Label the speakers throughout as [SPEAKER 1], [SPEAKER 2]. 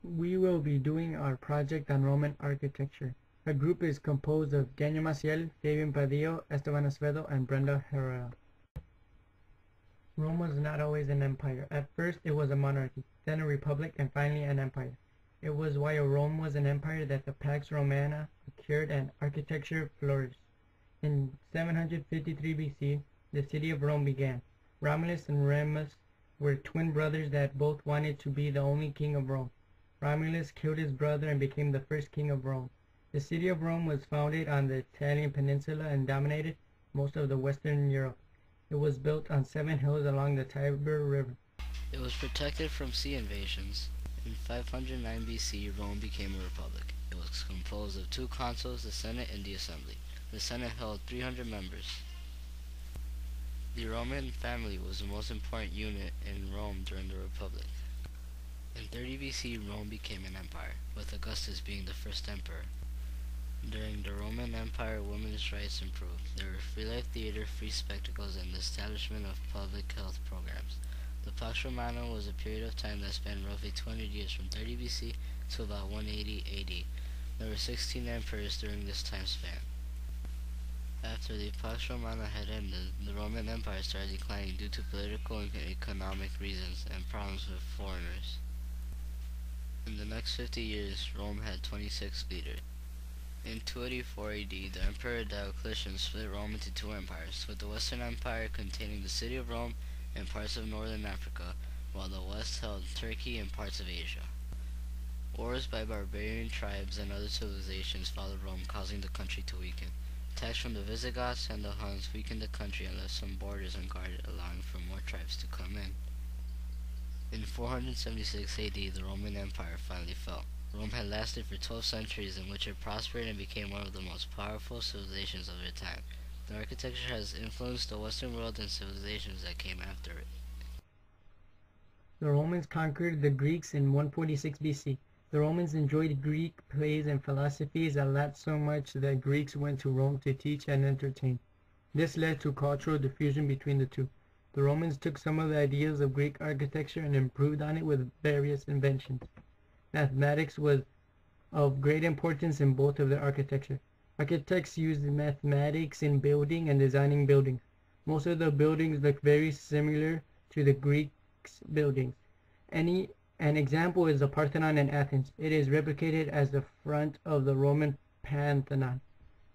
[SPEAKER 1] We will be doing our project on Roman architecture. Our group is composed of Daniel Maciel, Fabian Padillo, Esteban Espedo, and Brenda Herrera. Rome was not always an empire. At first it was a monarchy, then a republic, and finally an empire. It was while Rome was an empire that the Pax Romana occurred and architecture flourished. In 753 BC, the city of Rome began. Romulus and Remus were twin brothers that both wanted to be the only king of Rome. Romulus killed his brother and became the first king of Rome. The city of Rome was founded on the Italian peninsula and dominated most of the Western Europe. It was built on 7 hills along the Tiber River.
[SPEAKER 2] It was protected from sea invasions. In 509 BC, Rome became a republic. It was composed of 2 consuls, the Senate and the Assembly. The Senate held 300 members. The Roman family was the most important unit in Rome during the Republic. In 30 BC, Rome became an empire, with Augustus being the first emperor. During the Roman Empire, women's rights improved. There were free life theater, free spectacles, and the establishment of public health programs. The Pax Romana was a period of time that spanned roughly 200 years, from 30 BC to about 180 AD. There were 16 emperors during this time span. After the Pax Romana had ended, the Roman Empire started declining due to political and economic reasons and problems with foreigners. In the next 50 years, Rome had 26 leaders. In 284 AD, the Emperor Diocletian split Rome into 2 empires, with the Western Empire containing the city of Rome and parts of northern Africa, while the West held Turkey and parts of Asia. Wars by barbarian tribes and other civilizations followed Rome, causing the country to weaken. Attacks from the Visigoths and the Huns weakened the country and left some borders unguarded, allowing for more tribes to come in. In 476 AD, the Roman Empire finally fell. Rome had lasted for 12 centuries, in which it prospered and became one of the most powerful civilizations of their time. The architecture has influenced the Western world and civilizations that came after it.
[SPEAKER 1] The Romans conquered the Greeks in 146 BC. The Romans enjoyed Greek plays and philosophies a lot, so much that Greeks went to Rome to teach and entertain. This led to cultural diffusion between the two. The Romans took some of the ideas of Greek architecture and improved on it with various inventions. Mathematics was of great importance in both of their architecture. Architects used mathematics in building and designing buildings. Most of the buildings look very similar to the Greeks' buildings. An example is the Parthenon in Athens. It is replicated as the front of the Roman Pantheon.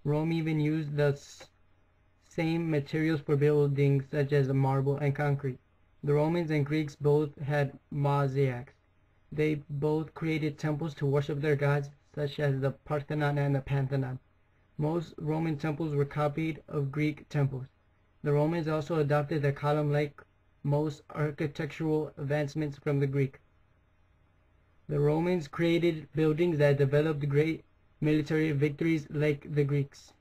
[SPEAKER 1] Rome even used the same materials for buildings, such as marble and concrete. The Romans and Greeks both had mosaics. They both created temples to worship their gods, such as the Parthenon and the Pantheon. Most Roman temples were copied of Greek temples. The Romans also adopted the column like most architectural advancements from the Greek. The Romans created buildings that developed great military victories like the Greeks.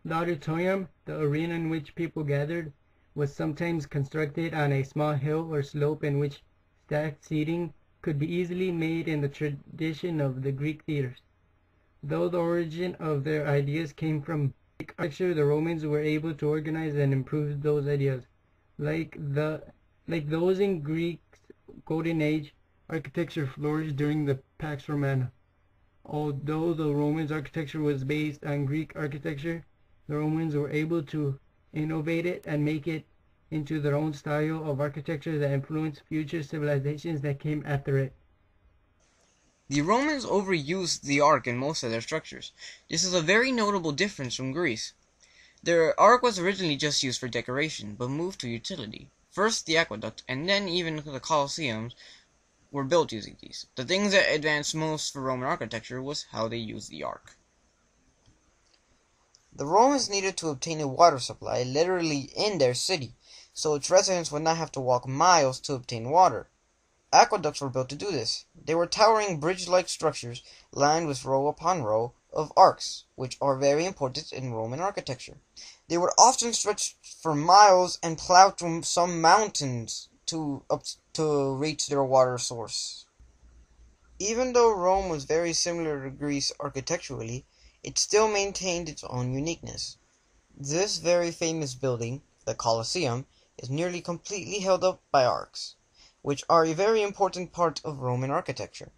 [SPEAKER 1] The auditorium, the arena in which people gathered, was sometimes constructed on a small hill or slope in which stacked seating could be easily made in the tradition of the Greek theaters. Though the origin of their ideas came from Greek architecture, the Romans were able to organize and improve those ideas. Like those in Greek's Golden Age, architecture flourished during the Pax Romana. Although the Romans' architecture was based on Greek architecture, the Romans were able to innovate it and make it into their own style of architecture that influenced future civilizations that came after it.
[SPEAKER 3] The Romans overused the arc in most of their structures. This is a very notable difference from Greece. Their arc was originally just used for decoration, but moved to utility. First the aqueduct, and then even the Colosseums were built using these. The things that advanced most for Roman architecture was how they used the arc.
[SPEAKER 4] The Romans needed to obtain a water supply literally in their city, so its residents would not have to walk miles to obtain water. Aqueducts were built to do this. They were towering bridge-like structures lined with row upon row of arcs, which are very important in Roman architecture. They would often stretch for miles and plow through some mountains to reach their water source. Even though Rome was very similar to Greece architecturally, it still maintained its own uniqueness. This very famous building, the Colosseum, is nearly completely held up by arcs, which are a very important part of Roman architecture.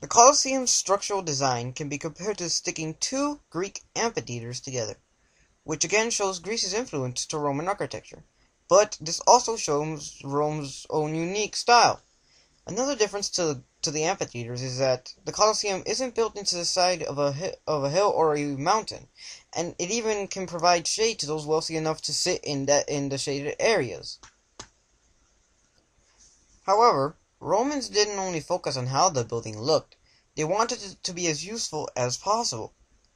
[SPEAKER 4] The Colosseum's structural design can be compared to sticking two Greek amphitheaters together, which again shows Greece's influence to Roman architecture. But this also shows Rome's own unique style. Another difference to the amphitheaters is that the Colosseum isn't built into the side of a hill or a mountain, and it even can provide shade to those wealthy enough to sit in the shaded areas. However, Romans didn't only focus on how the building looked, they wanted it to be as useful as possible.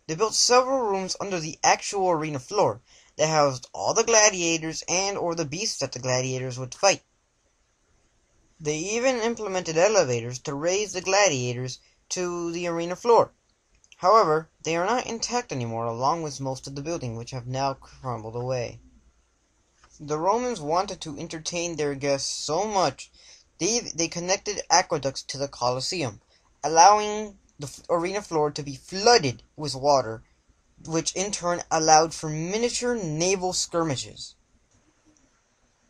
[SPEAKER 4] They built several rooms under the actual arena floor that housed all the gladiators and or the beasts that the gladiators would fight. They even implemented elevators to raise the gladiators to the arena floor. However, they are not intact anymore, along with most of the building, which have now crumbled away. The Romans wanted to entertain their guests so much, they connected aqueducts to the Colosseum, allowing the arena floor to be flooded with water, which in turn allowed for miniature naval skirmishes.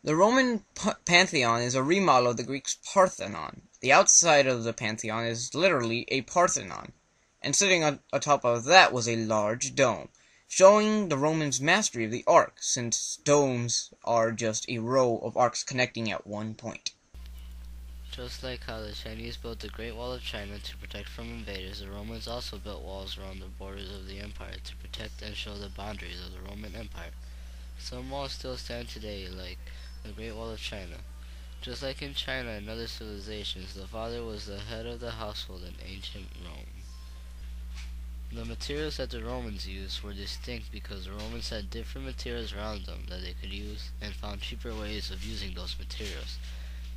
[SPEAKER 3] The Roman Pantheon is a remodel of the Greek Parthenon. The outside of the Pantheon is literally a Parthenon, and sitting on top of that was a large dome, showing the Romans' mastery of the arc, since domes are just a row of arcs connecting at one point.
[SPEAKER 2] Just like how the Chinese built the Great Wall of China to protect from invaders, the Romans also built walls around the borders of the empire to protect and show the boundaries of the Roman Empire. Some walls still stand today, like the Great Wall of China. Just like in China and other civilizations, the father was the head of the household in ancient Rome. The materials that the Romans used were distinct because the Romans had different materials around them that they could use and found cheaper ways of using those materials.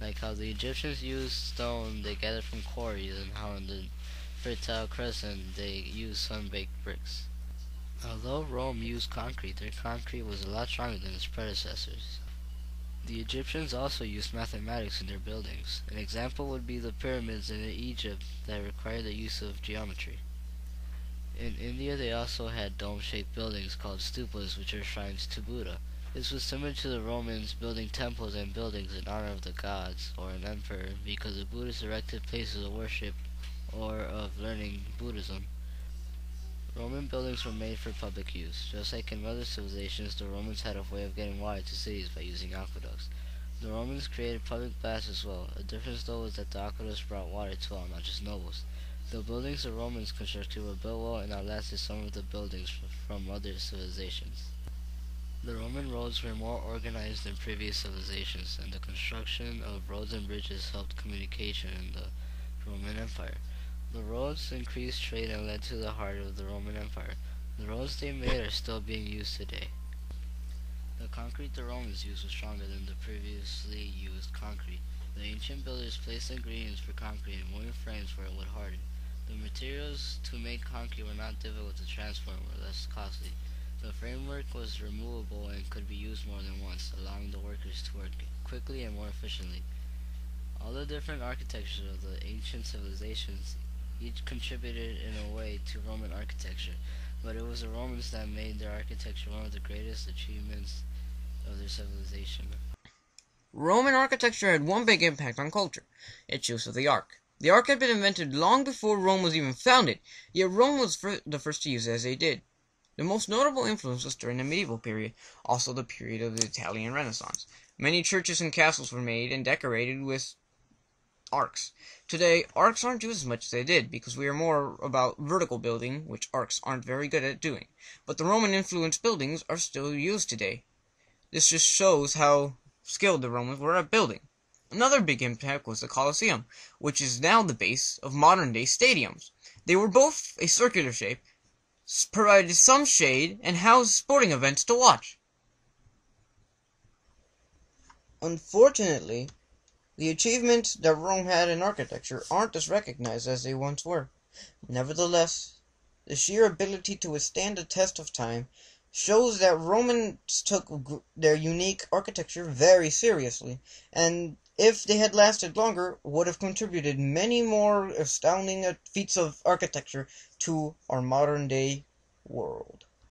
[SPEAKER 2] Like how the Egyptians used stone they gathered from quarries, and how in the Fertile Crescent they used sun-baked bricks. Although Rome used concrete, their concrete was a lot stronger than its predecessors. The Egyptians also used mathematics in their buildings. An example would be the pyramids in Egypt that required the use of geometry. In India they also had dome-shaped buildings called stupas, which are shrines to Buddha. This was similar to the Romans building temples and buildings in honor of the gods or an emperor, because the Buddhists erected places of worship or of learning Buddhism. Roman buildings were made for public use. Just like in other civilizations, the Romans had a way of getting water to cities by using aqueducts. The Romans created public baths as well. A difference though was that the aqueducts brought water to all, not just nobles. The buildings the Romans constructed were built well and outlasted some of the buildings from other civilizations. The Roman roads were more organized than previous civilizations, and the construction of roads and bridges helped communication in the Roman Empire. The roads increased trade and led to the heart of the Roman Empire. The roads they made are still being used today. The concrete the Romans used was stronger than the previously used concrete. The ancient builders placed ingredients for concrete in wooden frames where it would harden. The materials to make concrete were not difficult to transform or less costly. The framework was removable and could be used more than once, allowing the workers to work quickly and more efficiently. All the different architectures of the ancient civilizations each contributed in a way to Roman architecture, but it was the Romans that made their architecture one of the greatest achievements of their civilization.
[SPEAKER 3] Roman architecture had one big impact on culture: its use of the arc. The arc had been invented long before Rome was even founded, yet Rome was the first to use it as they did. The most notable influence was during the medieval period, also the period of the Italian Renaissance. Many churches and castles were made and decorated with arcs. Today, arcs aren't used as much as they did, because we are more about vertical building, which arcs aren't very good at doing. But the Roman-influenced buildings are still used today. This just shows how skilled the Romans were at building. Another big impact was the Colosseum, which is now the base of modern-day stadiums. They were both a circular shape, provided some shade, and housed sporting events to watch.
[SPEAKER 4] Unfortunately, the achievements that Rome had in architecture aren't as recognized as they once were. Nevertheless, the sheer ability to withstand the test of time shows that Romans took their unique architecture very seriously, and if they had lasted longer, would have contributed many more astounding feats of architecture to our modern-day world.